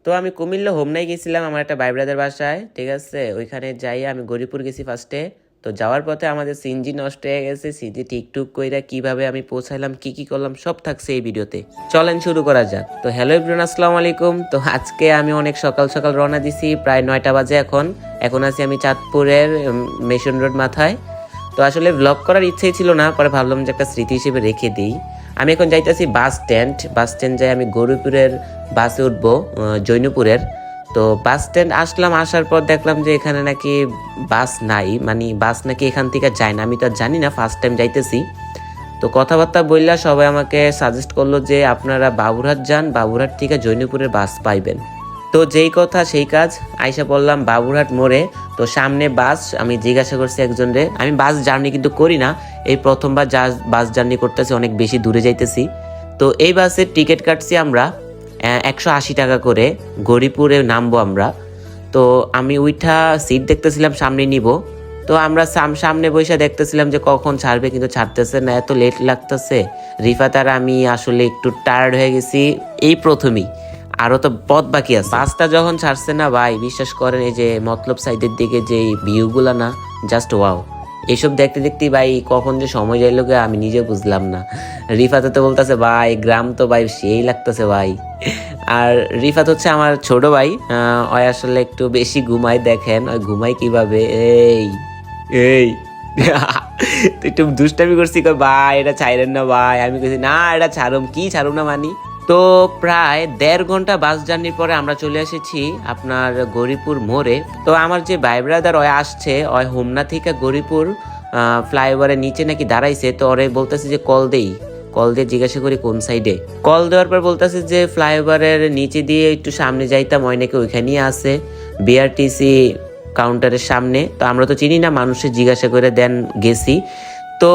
তো আমি কুমিল্লা হোমনায় গেছিলাম আমার একটা ভাই ব্রাদার বাসায়, ঠিক আছে। ওইখানে যাই আমি গরিপুর গেছি ফার্স্টে। তো যাওয়ার পথে আমাদের সিএনজি নষ্ট হয়ে গেছে, সিএনজি ঠিকঠুক কইরা কিভাবে আমি পৌঁছাইলাম কি কি করলাম সব থাকছে এই ভিডিওতে। চলেন শুরু করা যাক। তো হ্যালো এভরিওয়ান, আসসালামু আলাইকুম। তো আজকে আমি অনেক সকাল সকাল রওনা দিছি, প্রায় 9টা বাজে। এখন আছি আমি চাঁদপুরের মেশন রোড মাথায়। তো আসলে ব্লগ করার ইচ্ছেই ছিল না, পরে ভাবলাম যে একটা স্মৃতি হিসেবে রেখে দিই। আমি এখন যাইতেছি বাস স্ট্যান্ড যাই আমি গৌরীপুরের বাসে উঠবো, জৈনপুরের। তো বাস স্ট্যান্ড আসলাম, আসার পর দেখলাম যে এখানে নাকি বাস নাই, মানে বাস নাকি এখান থেকে যায় না। আমি তো আর জানি না, ফার্স্ট টাইম যাইতেছি। তো কথাবার্তা বললা সবাই আমাকে সাজেস্ট করলো যে আপনারা বাবুরহাট যান, বাবুরহাট থেকে জৈনপুরের বাস পাইবেন। তো যেই কথা সেই কাজ, আইসা পড়লাম বাবুরহাট মোড়ে। তো সামনে বাস, আমি জিজ্ঞাসা করছি একজনরে, আমি বাস জার্নি কিন্তু করি না, এই প্রথমবার বাস জার্নি করতেছি, অনেক বেশি দূরে যাইতেছি। তো এই বাসের টিকিট কাটছি আমরা 180 টাকা করে, গৌরীপুরে নামবো আমরা। তো আমি উইঠা সিট দেখতেছিলাম সামনে নিব। তো আমরা সামনে বসে দেখতেছিলাম যে কখন ছাড়বে, কিন্তু ছাড়তেছে না, এত লেট লাগতেছে। রিফাত আর আমি আসলে একটু টায়ার্ড হয়ে গেছি এই প্রথমেই, আরও তো পথ বাকি আছে। বাসটা যখন ছাড়ছে না ভাই, বিশ্বাস করেন এই যে মতলব সাইডের দিকে যে ভিউগুলা না, জাস্ট ওয়াও। এসব দেখতে দেখতেই ভাই কখন যে সময় যাইলো গে আমি নিজে বুঝলাম না। রিফাতে তো বলতেছে ভাই গ্রাম তো ভাই সেই লাগতেছে ভাই। আর রিফাত হচ্ছে আমার ছোট ভাই, ওই আসলে একটু বেশি ঘুমায়, দেখেন ওই ঘুমায় কিভাবে। এই এই তো একটু দুষ্টামি করছি, কই ভাই এটা ছাইরেন না ভাই। আমি কইছি না এটা ছাড়ুম না মানি। তো প্রায় 1.5 ঘন্টা বাস জার্নির পরে আমরা চলে এসেছি আপনার গৌরীপুর মোড়ে। তো আমার যে ভাই ব্রাদার ওই আসছে, ওই হোমনা থেকে গৌরীপুর ফ্লাইওভারের নিচে নাকি দাঁড়াইছে। তো ওরে বলতেছে যে কল দিয়ে জিজ্ঞাসা করি কোন সাইডে। কল দেওয়ার পর বলতেছে যে ফ্লাইওভারের নিচে দিয়ে একটু সামনে যাইতাম, ওই নাকি ওইখানেই আছে বিআরটিসি কাউন্টারের সামনে। তো আমরা তো চিনি না, মানুষের জিজ্ঞাসা করে দেন গেছি। তো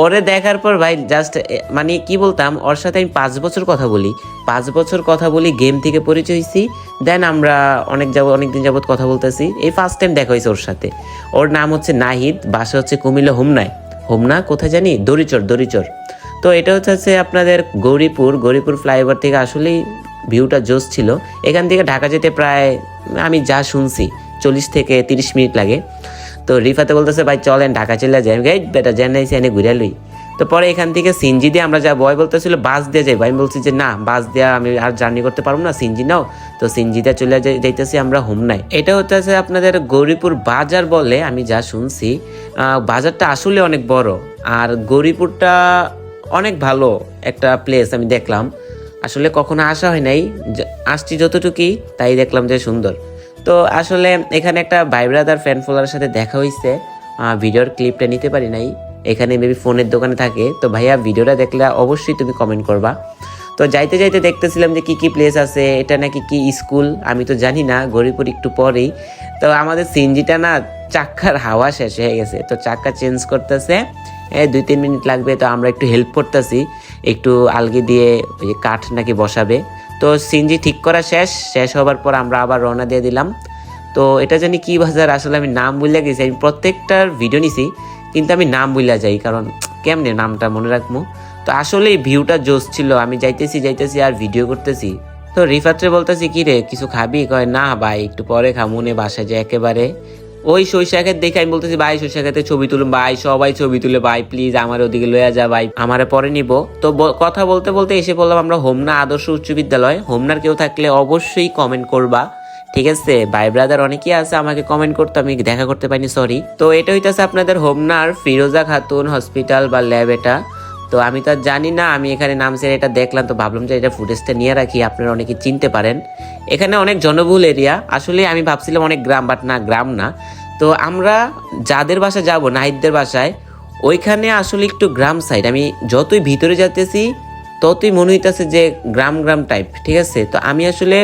ওরে দেখার পর ভাই জাস্ট মানে কি বলতাম, ওর সাথে আমি 5 বছর কথা বলি, গেম থেকে পরিচয় হয়েছি। দেন আমরা অনেকদিন যাবত কথা বলতেছি, এই ফার্স্ট টাইম দেখা হয়েছে ওর সাথে। ওর নাম হচ্ছে নাহিদ, বাসা হচ্ছে কুমিল্লা হোমনা কোথায় জানি, দড়িচর। তো এটা হচ্ছে আপনাদের গৌরীপুর ফ্লাইওভার থেকে আসলেই ভিউটা জোস ছিল। এখান থেকে ঢাকা যেতে প্রায় আমি যা শুনছি 40 থেকে 30 মিনিট লাগে। তো রিফাতে বলতেছে ভাই চলেন ঢাকা চলে যাই। আমি বেটা জানাইছি এনে ঘুরে লই। তো পরে এখান থেকে সিএনজি দিয়ে আমরা যাবো, বয় বলতেছিল বাস দিয়ে যাই। আমি বলছি যে না, বাস দিয়ে আমি আর জার্নি করতে পারবো না, সিএনজি নাও। তো সিএনজি দিয়ে চলে যাইতেছি আমরা হোমনায়। এটা হচ্ছে আপনাদের গৌরীপুর বাজার বলে আমি যা শুনছি। বাজারটা আসলে অনেক বড়, আর গৌরীপুরটা অনেক ভালো একটা প্লেস আমি দেখলাম। আসলে কখনো আসা হয় নাই, আসছি যতটুকুই, তাই দেখলাম যে সুন্দর। তো আসলে এখানে একটা ভাই ব্রাদার ফ্যান ফলোয়ারের সাথে দেখা হয়েছে, ভিডিওর ক্লিপটা নিতে পারি নাই, এখানে মেবি ফোনের দোকানে থাকে। তো ভাইয়া ভিডিওটা দেখলে অবশ্যই তুমি কমেন্ট করবা। তো যাইতে দেখতেছিলাম যে কি প্লেস আছে, এটা নাকি কি স্কুল আমি তো জানি না, গৌরীপুর একটু পরেই। তো আমাদের সিএনজিটা না চাক্কার হাওয়া শেষ হয়ে গেছে, তো চাক্কা চেঞ্জ করতেছে, 2-3 মিনিট লাগবে। তো আমরা একটু হেল্প করতেছি, একটু আলগি দিয়ে ওই কাঠ নাকি বসাবে। তো সিএনজি ঠিক করা শেষ হবার পর আমরা আবার রওনা দিয়ে দিলাম। তো এটা জানি কি বাজার, আসলে আমি নাম ভুলে গেছি। আমি প্রত্যেকটার ভিডিও নিছি, কিন্তু আমি নাম ভুলে যাই, কারণ কেমনে নামটা মনে রাখবো। তো আসলে এই ভিউটা জোস ছিল, আমি যাইতেছি আর ভিডিও করতেছি। তো রিফাত্রে বলতেছি কি রে কিছু খাবি, কয় না ভাই একটু পরে খামুনে, বাসায় যায় একেবারে। ওই সরিষাক্ষেত দেখে আমি বলতেছি ভাই সরিষাক্ষেতে ছবি তুলুন ভাই, সবাই ছবি তুলে ভাই, প্লিজ আমার ওদিকে লইয়া যা ভাই, আমারে পরে নিব। তো কথা বলতে বলতে এসে বললাম আমরা হোমনা আদর্শ উচ্চ বিদ্যালয়। হোমনার কেউ থাকলে অবশ্যই কমেন্ট করবা, ঠিক আছে। ভাই ব্রাদার অনেকেই আছে, আমাকে কমেন্ট করতে আমি দেখা করতে পারিনি, সরি। তো এটা হইতেছে আপনাদের হোমনার ফিরোজা খাতুন হসপিটাল বা ল্যাব এটা। তো আমি তো জানি না, আমি এখানে নামছে এটা দেখলাম, তো ভাবলাম যে এটা ফুটেজটা নিয়ে রাখি, আপনারা অনেকে চিনতে পারেন। এখানে অনেক জনবহুল এরিয়া, আসলে আমি ভাবছিলাম অনেক গ্রাম, বাট না, গ্রাম না। তো আমরা যাদের বাসায় যাব, নাহিদদের বাসায়, ওইখানে আসলে একটু গ্রাম সাইড। আমি যতই ভিতরে যেতেছি ততই মনে হইতেছে যে গ্রাম টাইপ, ঠিক আছে। তো আমি আসলে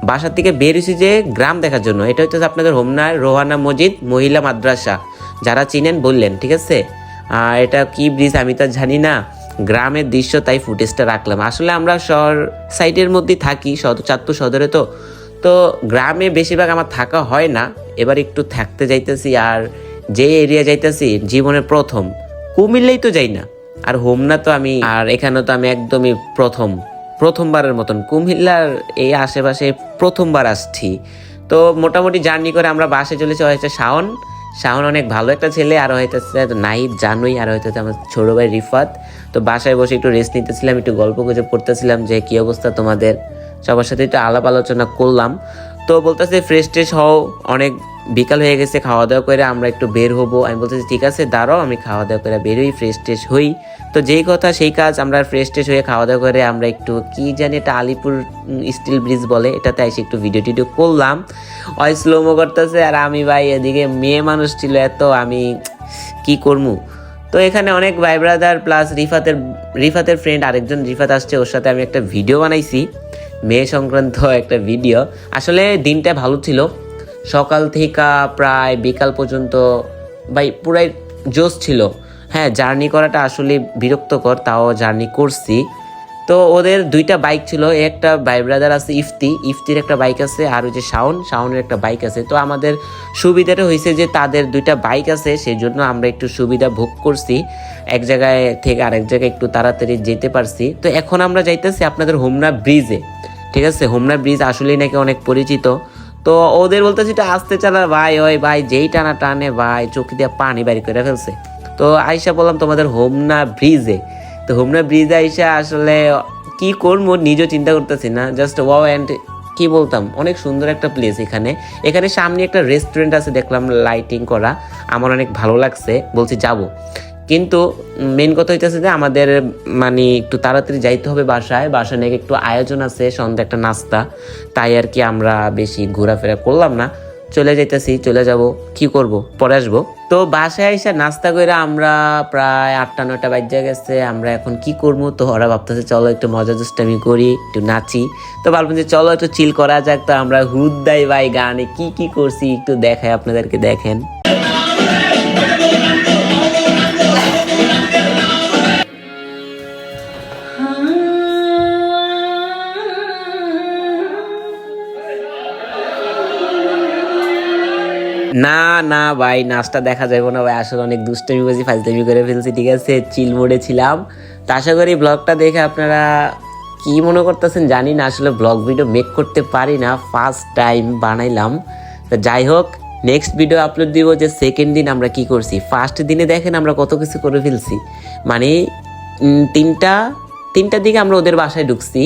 বাসার থেকে বের হয়েছি যে গ্রাম দেখার জন্য। এটা হচ্ছে আপনাদের হোমনার রোহানা মসজিদ মহিলা মাদ্রাসা, যারা চিনেন বললেন, ঠিক আছে। এটা কি ব্রিজ আমি তো জানি না, গ্রামের দৃশ্য, তাই ফুটেজটা রাখলাম। আসলে আমরা শহর সাইডের মধ্যেই থাকি, চাঁদপুর সদরে। তো গ্রামে বেশিরভাগ আমার থাকা হয় না, এবার একটু থাকতে যাইতেছি। আর যে এরিয়া যাইতেছি জীবনের প্রথম, কুমিল্লাই তো যাই না, আর হোমনা তো আমি, আর এখানে তো আমি একদমই প্রথমবারের মতন কুমিল্লার এই আশেপাশে প্রথমবার আসছি। তো মোটামুটি জার্নি করে আমরা বাসে চলেছি। হয়েছে শাওন, শাওন অনেক ভালো একটা ছেলে, আর হইতেছে নাহিদ, জানুই, আর হইতেছে আমার ছোট ভাই রিফাত। তো বাসায় বসে একটু রেস্ট নিতেছিলাম, একটু গল্প গুজব করতেছিলাম যে কি অবস্থা তোমাদের, সবার সাথে একটু আলাপ আলোচনা করলাম। তো বলতেছে ফ্রেশ ট্রেশ হও, অনেক বিকাল হয়ে গেছে, খাওয়া দাওয়া করে আমরা একটু বের হবো। আমি বলতেছি ঠিক আছে দাঁড়াও, আমি খাওয়া দাওয়া করে বের হই, ফ্রেশ ট্রেশ হই। তো যেই কথা সেই কাজ, আমরা ফ্রেশ ট্রেশ হয়ে খাওয়া দাওয়া করে আমরা একটু কি জানি এটা আলিপুর স্টিল ব্রিজ বলে, এটাতে এসে একটু ভিডিও টিডিও করলাম। ওই স্লোমো করতেছে, আর আমি ভাই এদিকে মেয়ে মানুষ ছিল এত, আমি কি করবো। তো এখানে অনেক ভাই ব্রাদার প্লাস রিফাতের ফ্রেন্ড আরেকজন রিফাত আসছে, ওর সাথে আমি একটা ভিডিও বানাইছি, মেয়ে সংক্রান্ত একটা ভিডিও। আসলে দিনটা ভালো ছিল, সকাল থেকে প্রায় বিকাল পর্যন্ত ভাই পুরাই জোশ ছিল। হ্যাঁ, জার্নি করাটা আসলে বিরক্তকর, তাও জার্নি করছি। তো ওদের দুইটা বাইক ছিল, একটা ভাই ব্রাদার আছে ইফতির একটা বাইক আছে, আর ওই যে শাওনের একটা বাইক আছে। তো আমাদের সুবিধাটা হয়েছে যে তাদের দুইটা বাইক আছে, সেই জন্য আমরা একটু সুবিধা ভোগ করছি, এক জায়গায় থেকে আরেক জায়গায় একটু তাড়াতাড়ি যেতে পারছি। তো এখন আমরা যাইতেছি আপনাদের হোমনা ব্রিজে, ঠিক আছে। হোমনা ব্রিজ আসলেই নাকি অনেক পরিচিত। তো ওদের বলতেছি এটা আসতে চালা ভাই, ওই ভাই যেই টানা টানে ভাই চোখ দিয়ে পানি বাড়ি করে ফেলছে। তো আইসা বললাম তোমাদের হোমনা ব্রিজে। তো হোমনা ব্রিজে আইসা আসলে কি করবো নিজেও চিন্তা করতেছি না, জাস্ট ওয়াও অ্যান্ড কি বলতাম, অনেক সুন্দর একটা প্লেস। এখানে সামনে একটা রেস্টুরেন্ট আছে, দেখলাম লাইটিং করা, আমার অনেক ভালো লাগছে, বলছি যাব। কিন্তু মেন কথা হইতেছে যে আমাদের মানে একটু তাড়াতাড়ি যাইতে হবে বাসায় নাকি একটু আয়োজন আছে, সন্ধ্যা একটা নাস্তা, তাই আর কি আমরা বেশি ঘোরাফেরা করলাম না, চলে চলে যাব, কি করব, পরে আসবো। তো বাসায় এসে নাস্তা করে আমরা প্রায় 8টা-9টা বাজে গেছে। আমরা এখন কি করবো, তো ওরা ভাবতেছে চলো একটু মজা দুষ্টামি করি, একটু নাচি। তো ভাবলাম যে চলো একটু চিল করা যাক। তো আমরা হুদ্দাই ভাই গানে কি কি করছি একটু দেখাই আপনাদেরকে, দেখেন। না না ভাই, নাচটা দেখা যাবে না ভাই, আসলে অনেক দুষ্টামি করেছি, ফাজলামি করে ফেলছি, ঠিক আছে, চিল মোডে ছিলাম। তো আশা করি ব্লগটা দেখে আপনারা কি মনে করতেছেন জানি না, আসলে ব্লগ ভিডিও মেক করতে পারি না, ফার্স্ট টাইম বানাইলাম। তো যাই হোক, নেক্সট ভিডিও আপলোড দিব যে সেকেন্ড দিন আমরা কি করছি। ফার্স্ট দিনে দেখেন আমরা কত কিছু করে ফেলছি, মানে 3টার দিকে আমরা ওদের বাসায় ঢুকছি,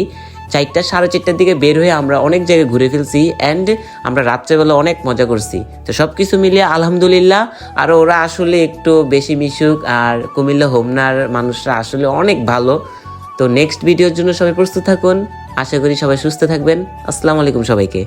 4টা-4:30টার দিকে বের হয়ে আমরা অনেক জায়গায় ঘুরে ফেলছি, অ্যান্ড আমরা রাত্রেবেলা অনেক মজা করছি। তো সব কিছু মিলিয়ে আলহামদুলিল্লাহ। আর ওরা আসলে একটু বেশি মিশুক, আর কুমিল্লা হোমনার মানুষরা আসলে অনেক ভালো। তো নেক্সট ভিডিওর জন্য সবাই প্রস্তুত থাকুন, আশা করি সবাই সুস্থ থাকবেন। আসসালামু আলাইকুম সবাইকে।